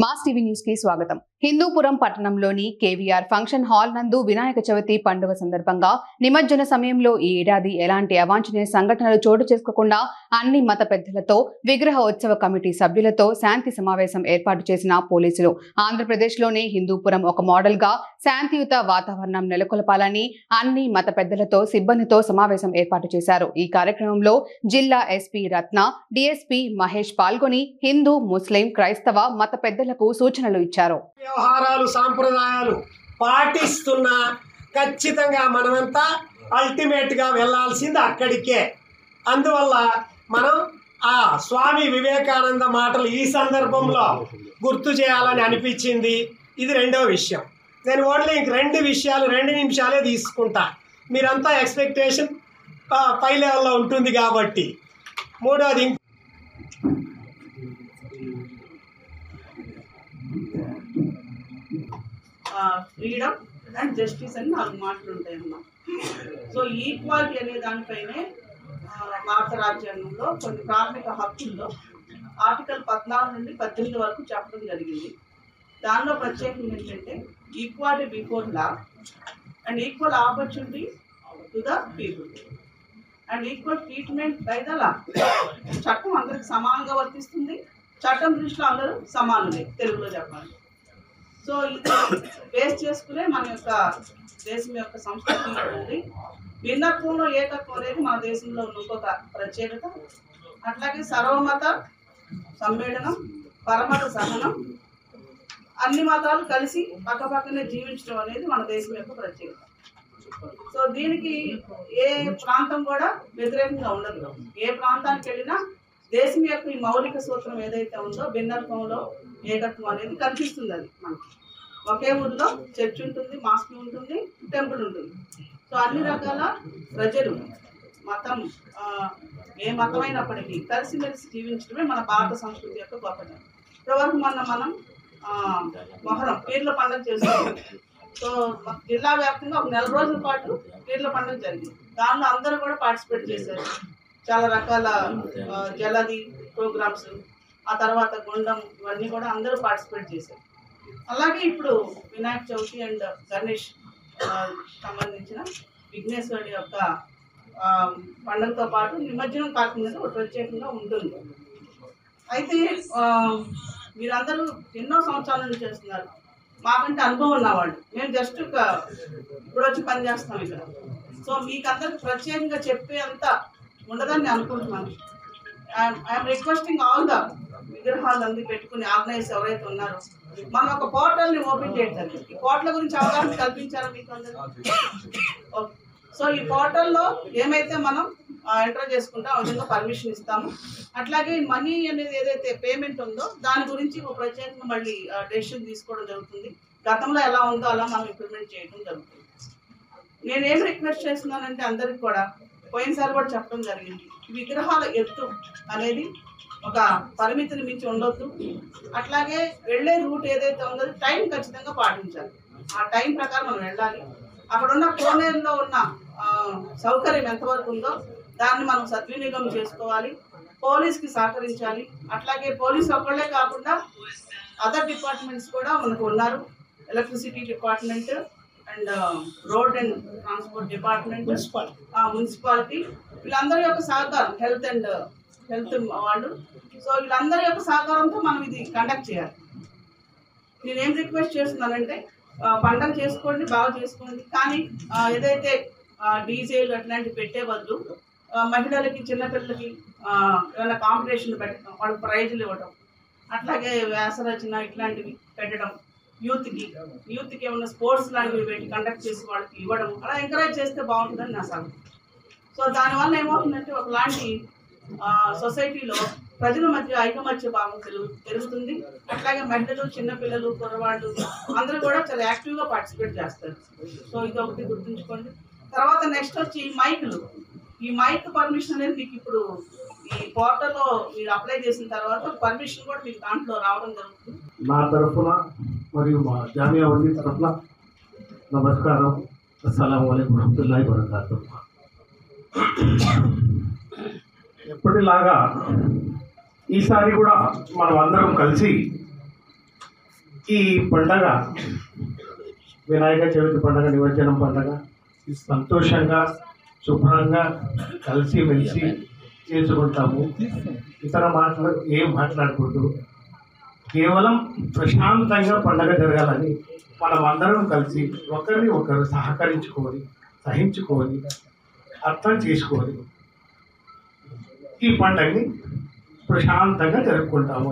Mass TV news కి స్వాగతం. హిందూపురం పట్టణంలోని కేవీఆర్ ఫంక్షన్ హాల్ నందు వినాయక చవితి పండుగ సందర్భంగా నిమజ్జన సమయంలో ఈ ఏడాది ఎలాంటి అవాంఛనీయ సంఘటనలు చోటు చేసుకోకుండా అన్ని మత పెద్దలతో విగ్రహ ఉత్సవ కమిటీ సభ్యులతో శాంతి సమావేశం ఏర్పాటు చేసిన పోలీసులు ఆంధ్రప్రదేశ్లోని హిందూపురం ఒక మోడల్ గా శాంతియుత వాతావరణం నెలకొల్పాలని అన్ని మత పెద్దలతో సిబ్బందితో సమావేశం ఏర్పాటు చేశారు. ఈ కార్యక్రమంలో జిల్లా ఎస్పీ రత్న, డిఎస్పీ మహేష్ పాల్గొని హిందూ, ముస్లిం, క్రైస్తవ మత పెద్దలకు సూచనలు ఇచ్చారు. వ్యవహారాలు సాంప్రదాయాలు పాటిస్తున్నా ఖచ్చితంగా మనమంతా అల్టిమేట్గా వెళ్ళాల్సింది అక్కడికే. అందువల్ల మనం ఆ స్వామి వివేకానంద మాటలు ఈ సందర్భంలో గుర్తు చేయాలని అనిపించింది. ఇది రెండో విషయం. నేను ఓన్లీ ఇంక 2 నిమిషాలే తీసుకుంటా. మీరంతా ఎక్స్పెక్టేషన్ పై లెవెల్లో ఉంటుంది కాబట్టి. మూడోది ఫ్రీడమ్ అండ్ జస్టిస్ అని 4 మాటలు ఉంటాయన్నమాట. సో ఈక్వాలిటీ అనే దానిపైనే భారత రాజ్యాంగంలో కొన్ని ప్రాథమిక హక్కుల్లో ఆర్టికల్ 14 నుండి 18 వరకు చెప్పడం జరిగింది. దానిలో ప్రత్యేకంగా ఏంటంటే equality before law and equal opportunity to the people and equal treatment by the law. చట్టం అందరికి సమానంగా వర్తిస్తుంది. చట్టం దృష్టిలో అందరూ సమానులే, తెలుగులో చెప్పాలి. సో ఇది బేస్ చేసుకునే మన యొక్క దేశం యొక్క సంస్కృతి ఉంది. భిన్నత్వంలో ఏకత్వం అనేది మన దేశంలో ఇంకొక ప్రత్యేకత. అట్లాగే సర్వమత సమ్మేళనం, పరమత సహనం, అన్ని మతాలు కలిసి పక్కపక్కనే జీవించడం అనేది మన దేశం యొక్క ప్రత్యేకత. సో దీనికి ఏ ప్రాంతం కూడా వ్యతిరేకంగా ఉండదు. ఏ ప్రాంతానికి వెళ్ళినా దేశం యొక్క ఈ మౌలిక సూత్రం ఏదైతే ఉందో భిన్నత్వంలో ఏకత్వం అనేది కనిపిస్తుంది. అది మనకి ఒకే ఊరిలో చర్చ్ ఉంటుంది, మాస్క్ ఉంటుంది, టెంపుల్ ఉంటుంది. సో అన్ని రకాల ప్రజలు మతం ఏ మతమైనప్పటికీ కలిసిమెలిసి జీవించడమే మన భారత సంస్కృతి యొక్క గొప్పతనం. ఇప్పటివరకు మనం మొహరం పీర్ల పండుగ చేసుకుంటాం. సో జిల్లా వ్యాప్తంగా ఒక 4 రోజుల పాటు పీర్ల పండుగ జరిగింది. దానిలో అందరూ కూడా పార్టిసిపేట్ చేశారు. చాలా రకాల జలది ప్రోగ్రామ్స్, ఆ తర్వాత గుండం, ఇవన్నీ కూడా అందరూ పార్టిసిపేట్ చేశారు. అలాగే ఇప్పుడు వినాయక చవితి అండ్ గణేష్ సంబంధించిన విఘ్నేశ్వరుడి యొక్క పండుగతో పాటు నిమజ్జనం కాకుండా ఒక ప్రత్యేకంగా ఉంటుంది. అయితే మీరందరూ ఎన్నో సంవత్సరాల నుంచి చేస్తున్నారు. మాకంటే అనుభవం ఉన్నవాళ్ళు, మేము జస్ట్ ఇప్పుడు వచ్చి పని చేస్తాం ఇక్కడ. సో మీకు అందరికి ప్రత్యేకంగా చెప్పే అంత ఉండదని నేను అనుకుంటున్నాను. ఐఎమ్ రిక్వెస్టింగ్ ఆల్ ద విగ్రహాలు అన్ని పెట్టుకుని ఆర్గనైజ్ ఎవరైతే ఉన్నారో మనం ఒక పోర్టల్ని ఓపెన్ చేయడం. ఈ పోర్టల్ గురించి అవగాహన కల్పించారా మీకు అందరూ? ఓకే. సో ఈ పోర్టల్లో ఏమైతే మనం ఎంటర్ చేసుకుంటాం ఆ విధంగా పర్మిషన్ ఇస్తాము. అట్లాగే మనీ అనేది ఏదైతే పేమెంట్ ఉందో దాని గురించి ఒక ప్రత్యేకంగా మళ్ళీ డెసిషన్ తీసుకోవడం జరుగుతుంది. గతంలో ఎలా ఉందో అలా మనం ఇంప్లిమెంట్ చేయడం జరుగుతుంది. నేనేం రిక్వెస్ట్ చేస్తున్నానంటే అందరికి కూడా పోయినసారి కూడా చెప్పడం జరిగింది, విగ్రహాల ఎత్తు అనేది ఒక పరిమితిని మించి ఉండొద్దు. అట్లాగే వెళ్ళే రూట్ ఏదైతే ఉందో టైం ఖచ్చితంగా పాటించాలి. ఆ టైం ప్రకారం మనం వెళ్ళాలి. అక్కడ ఉన్న కోనేరులో ఉన్న సౌకర్యం ఎంతవరకు ఉందో దాన్ని మనం సద్వినియోగం చేసుకోవాలి. పోలీస్కి సహకరించాలి. అట్లాగే పోలీస్ ఒక్కళ్ళే కాకుండా అదర్ డిపార్ట్మెంట్స్ కూడా మనకు ఉన్నారు. Electricity department and road and transport department, municipality, వీళ్ళందరి యొక్క సహకారం, హెల్త్ వాళ్ళు. సో వీళ్ళందరి యొక్క సహకారంతో మనం ఇది కండక్ట్ చేయాలి. నేనేం రిక్వెస్ట్ చేస్తున్నానంటే పండగ చేసుకోండి, బాగా చేసుకోండి, కానీ ఏదైతే డీజేలు అట్లాంటివి పెట్టే బదులు మహిళలకి, చిన్నపిల్లలకి ఏమైనా కాంపిటీషన్లు పెట్టడం, వాళ్ళకి ప్రైజులు ఇవ్వడం, అట్లాగే వ్యాసరచన ఇట్లాంటివి పెట్టడం, యూత్కి ఏమైనా స్పోర్ట్స్ లాంటివి పెట్టి కండక్ట్ చేసి వాళ్ళకి ఇవ్వడం, అలా ఎంకరేజ్ చేస్తే బాగుంటుందని నా సలహా. సో దానివల్ల ఏమవుతుందంటే ఒకలాంటి సొసైటీలో ప్రజల మధ్య ఐకమత్య భావం పెరుగుతుంది. అట్లాగే మహిళలు, చిన్నపిల్లలు, కుర్రవాళ్ళు అందరూ కూడా చాలా యాక్టివ్గా పార్టిసిపేట్ చేస్తారు. సో ఇది ఒకటి గుర్తుంచుకోండి. తర్వాత నెక్స్ట్ వచ్చి మైకులు. ఈ మైక్ పర్మిషన్ అనేది మీకు ఇప్పుడు ఈ పోర్టల్లో మీరు అప్లై చేసిన తర్వాత పర్మిషన్ కూడా మీకు దాంట్లో రావడం జరుగుతుంది. నా తరఫున మరియు మా జామియా వంటి తరఫున నమస్కారం. అస్సలాము అలైకుం వరహ్మతుల్లాహి వబరకాతుహు. ఎప్పటిలాగా ఈసారి కూడా మనం అందరం కలిసి ఈ పండగ వినాయక చవితి పండగ, నిమజ్జనం పండగ సంతోషంగా శుభ్రంగా కలిసిమెలిసి చేసుకుంటాము. ఇతర మాటలు ఏం మాట్లాడకూడదు. కేవలం ప్రశాంతంగా పండగ జరగాలని మనం అందరం కలిసి ఒకరిని ఒకరు సహకరించుకొని, సహించుకొని, అర్థం చేసుకొని ఈ పండగని ప్రశాంతంగా జరుపుకుంటాము.